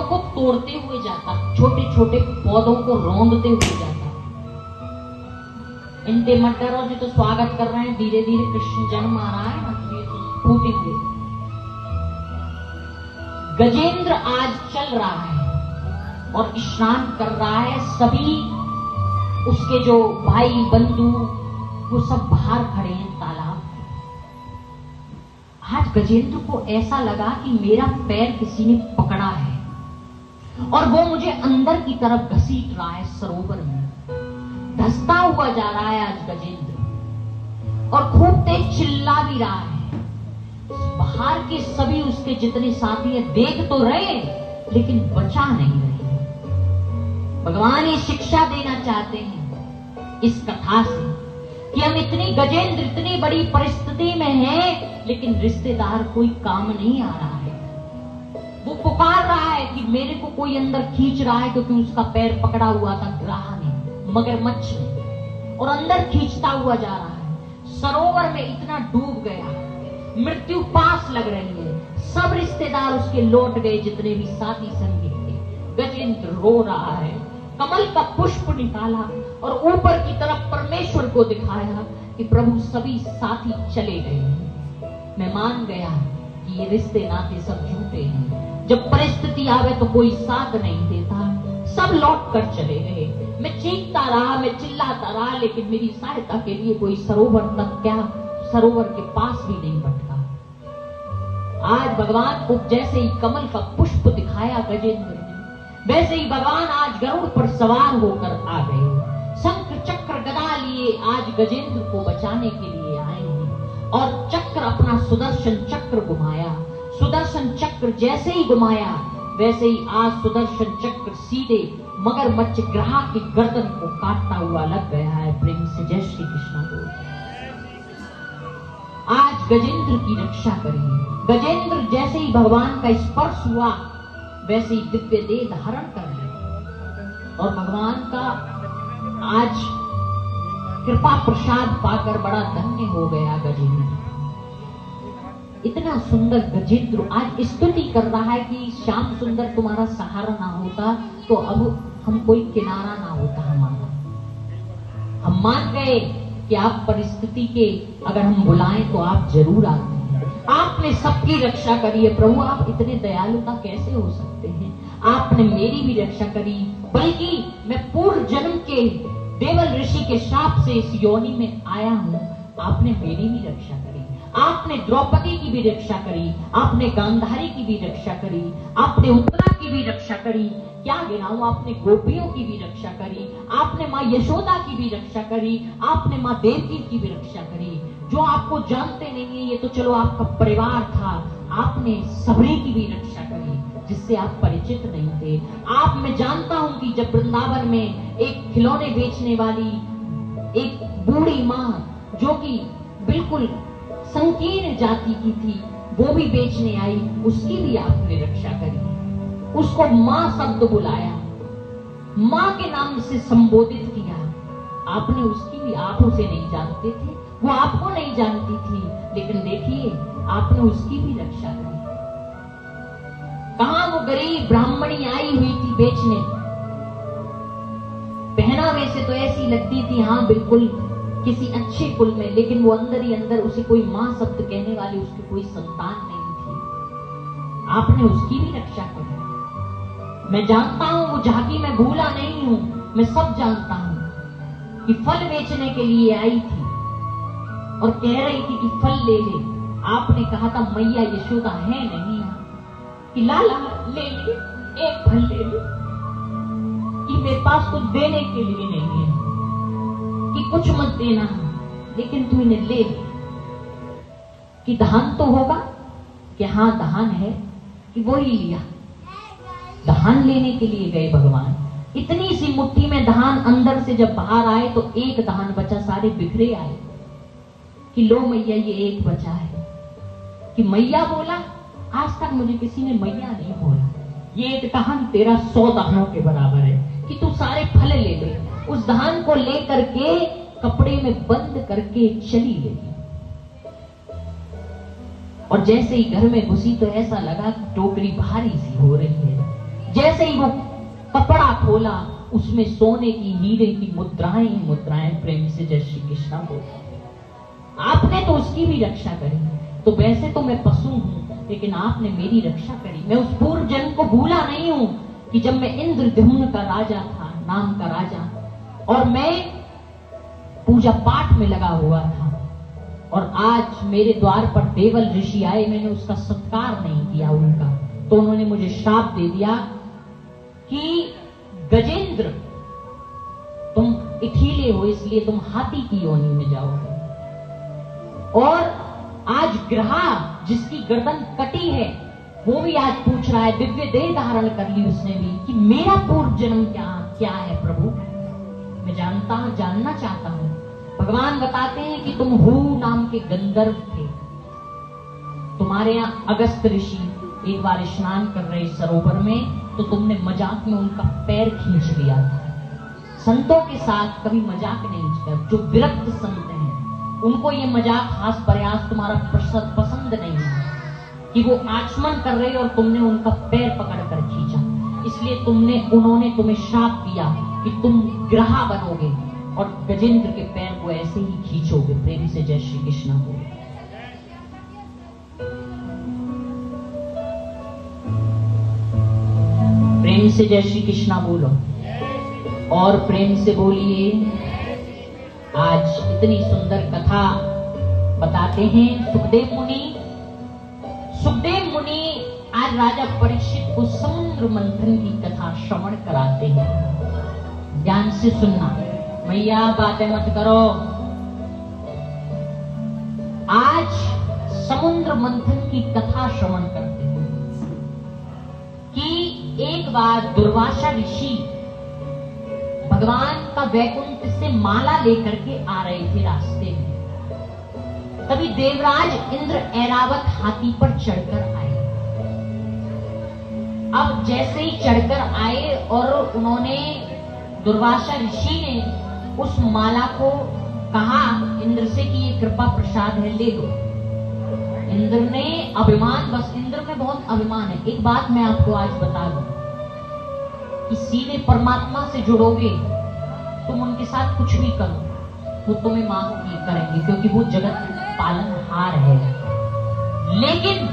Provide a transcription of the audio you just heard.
को तोड़ते हुए जाता, छोटे छोटे पौधों को रौंदते हुए जाता। इनके मटरों जी तो स्वागत कर रहे हैं, धीरे धीरे कृष्ण जन्म आ रहा है ना, ये तो फूटेंगे। गजेंद्र आज चल रहा है और स्नान कर रहा है। सभी उसके जो भाई बंधु वो सब बाहर खड़े हैं तालाब। आज गजेंद्र को ऐसा लगा कि मेरा पैर किसी ने पकड़ा है और वो मुझे अंदर की तरफ घसीट रहा है। सरोवर में धंसता हुआ जा रहा है आज गजेंद्र और खूब तेज चिल्ला भी रहा है। बाहर के सभी उसके जितने साथी हैं देख तो रहे लेकिन बचा नहीं रहे। भगवान ये शिक्षा देना चाहते हैं इस कथा से कि हम गजेंद्र इतनी बड़ी परिस्थिति में हैं लेकिन रिश्तेदार कोई काम नहीं आ रहा है। वो पुकार रहा है कि मेरे को कोई अंदर खींच रहा है, क्योंकि उसका पैर पकड़ा हुआ था ग्राह ने, मगरमच्छ ने, और अंदर खींचता हुआ जा रहा है। सरोवर में इतना डूब गया, मृत्यु पास लग रही है। सब रिश्तेदार उसके लौट गए, जितने भी साथी संगी थे। गजेंद्र रो रहा है, कमल का पुष्प निकाला और ऊपर की तरफ परमेश्वर को दिखाया कि प्रभु सभी साथी चले गए। मैं मान गया कि ये रिश्ते नाते सब झूठे हैं। जब परिस्थिति आवे तो कोई साथ नहीं देता, सब लौट कर चले गए। मैं चीखता रहा, मैं चिल्लाता रहा, लेकिन मेरी सहायता के लिए कोई सरोवर तक क्या, सरोवर के पास भी नहीं बटका। आज भगवान को जैसे ही कमल का पुष्प दिखाया गजेंद्र ने, वैसे ही भगवान आज गरुड़ पर सवार होकर आ गए। शंख चक्र गदा लिए आज गजेंद्र को बचाने के लिए आए हैं और चक्र अपना सुदर्शन चक्र घुमाया। सुदर्शन चक्र जैसे ही घुमाया वैसे ही आज सुदर्शन चक्र सीधे मगरमच्छ ग्राह की गर्दन को काटता हुआ लग गया है। प्रेम से जय श्री कृष्ण बोल। आज गजेंद्र की रक्षा करें। गजेंद्र जैसे ही भगवान का स्पर्श हुआ वैसे ही दिव्य देह धारण कर लिया और भगवान का आज कृपा प्रसाद पाकर बड़ा धन्य हो गया गजेंद्र। इतना सुंदर गजेंद्र आज स्तुति कर रहा है कि श्याम सुंदर तुम्हारा सहारा ना होता तो अब हम कोई किनारा ना होता हमारा। हम मान गए कि आप परिस्थिति के अगर हम बुलाएं तो आप जरूर आते हैं। आपने सबकी रक्षा करी है प्रभु, आप इतने दयालुता कैसे हो सकते हैं। आपने मेरी भी रक्षा करी, बल्कि मैं पूर्व जन्म के देवल ऋषि के शाप से इस योनि में आया हूँ। आपने मेरी भी रक्षा करी, आपने द्रौपदी की भी रक्षा करी, आपने गांधारी की भी रक्षा करी, आपने उत्तरा की भी रक्षा करी, क्या गिनाऊं, आपने गोपियों की भी रक्षा करी, आपने माँ यशोदा की भी रक्षा करी, आपने माँ देवकी की भी रक्षा करी। जो आपको जानते नहीं है ये तो चलो आपका परिवार था, आपने सबरी की भी रक्षा करी जिससे आप परिचित नहीं थे। आप, मैं जानता हूं कि जब वृंदावन में एक खिलौने बेचने वाली एक बूढ़ी माँ जो कि बिल्कुल संकीर्ण जाति की थी वो भी बेचने आई, उसकी भी आपने रक्षा करी। उसको माँ शब्द बुलाया, माँ के नाम से संबोधित किया। आपने उसकी भी, आप उसे नहीं जानते थे, वो आपको नहीं जानती थी, लेकिन देखिए आपने उसकी भी रक्षा करी। कहां वो गरीब ब्राह्मणी आई हुई थी बेचने, पहनावे से तो ऐसी लगती थी हाँ बिल्कुल किसी अच्छे कुल में, लेकिन वो अंदर ही अंदर उसे कोई मां शब्द कहने वाली उसकी कोई संतान नहीं थी। आपने उसकी भी रक्षा करी। मैं जानता हूं वो झांकी में भूला नहीं हूं, मैं सब जानता हूं कि फल बेचने के लिए आई थी और कह रही थी कि फल ले ले। आपने कहा था मैया यशोदा है नहीं कि लाला ले ले, एक फल ले ले, कि मेरे पास कुछ देने के लिए नहीं है, कि कुछ मत देना, लेकिन तू इन्हें ले ले, कि धान तो होगा, कि हाँ धान है, कि वो ही लिया। धान लेने के लिए गए भगवान, इतनी सी मुट्ठी में धान अंदर से जब बाहर आए तो एक धान बचा, सारे बिखरे आए कि लो मैया ये एक बचा है। कि मैया बोला, आज तक मुझे किसी ने मैया नहीं बोला। ये एक धान तेरा 100 धानों के बराबर है, कि तू सारे फल ले ले। उस धान को लेकर के कपड़े में बंद करके चली गई और जैसे ही घर में घुसी तो ऐसा लगा कि टोकरी भारी सी हो रही है। जैसे ही वो कपड़ा खोला उसमें सोने की हीरे की मुद्राएं मुद्राएं। प्रेम से जय श्री कृष्ण बोले। आपने तो उसकी भी रक्षा करी, तो वैसे तो मैं पशु हूं लेकिन आपने मेरी रक्षा करी। मैं उस पूर्व जन्म को भूला नहीं हूं कि जब मैं इंद्रद्युम्न का राजा था, नाम का राजा, और मैं पूजा पाठ में लगा हुआ था, और आज मेरे द्वार पर देवल ऋषि आए, मैंने उसका सत्कार नहीं किया उनका, तो उन्होंने मुझे श्राप दे दिया कि गजेंद्र तुम इठीले हो इसलिए तुम हाथी की योनि में जाओगे। और आज ग्रहा जिसकी गर्दन कटी है वो भी आज पूछ रहा है, दिव्य देह धारण कर ली उसने भी, कि मेरा पूर्व जन्म क्या है प्रभु, मैं जानना चाहता हूं। भगवान बताते हैं कि तुम हू नाम के गंधर्व थे, तुम्हारे यहां अगस्त ऋषि एक बार स्नान कर रहे सरोवर में, तो तुमने मजाक में उनका पैर खींच लिया था। संतों के साथ कभी मजाक नहीं कर, जो विरक्त संत हैं उनको ये मजाक हास प्रयास तुम्हारा पसंद नहीं है कि वो आचमन कर रहे और तुमने उनका पैर पकड़ कर खींचा, इसलिए उन्होंने तुम्हें श्राप दिया कि तुम ग्रहा बनोगे और गजेंद्र के पैर को ऐसे ही खींचोगे। प्रेम से जय श्री कृष्ण बोलो। प्रेम से जय श्री कृष्ण बोलो और प्रेम से बोलिए। आज इतनी सुंदर कथा बताते हैं सुखदेव मुनि आज राजा परीक्षित को समुद्र मंथन की कथा श्रवण कराते हैं। ध्यान से सुनना, मैया बातें मत करो। आज समुद्र मंथन की कथा श्रवण करते हैं कि एक बार दुर्वासा ऋषि भगवान का वैकुंठ से माला लेकर के आ रहे थे रास्ते में, तभी देवराज इंद्र ऐरावत हाथी पर चढ़कर आए। अब जैसे ही चढ़कर आए और उन्होंने, दुर्वासा ऋषि ने उस माला को कहा इंद्र से कि ये कृपा प्रसाद है, ले लो। इंद्र ने अभिमान, बस इंद्र में बहुत अभिमान है। एक बात मैं आपको आज बता दूं कि सीधे परमात्मा से जुड़ोगे, तुम उनके साथ कुछ भी करो वो तुम्हें माफ नहीं करेंगे, क्योंकि वो जगत पालनहार है। लेकिन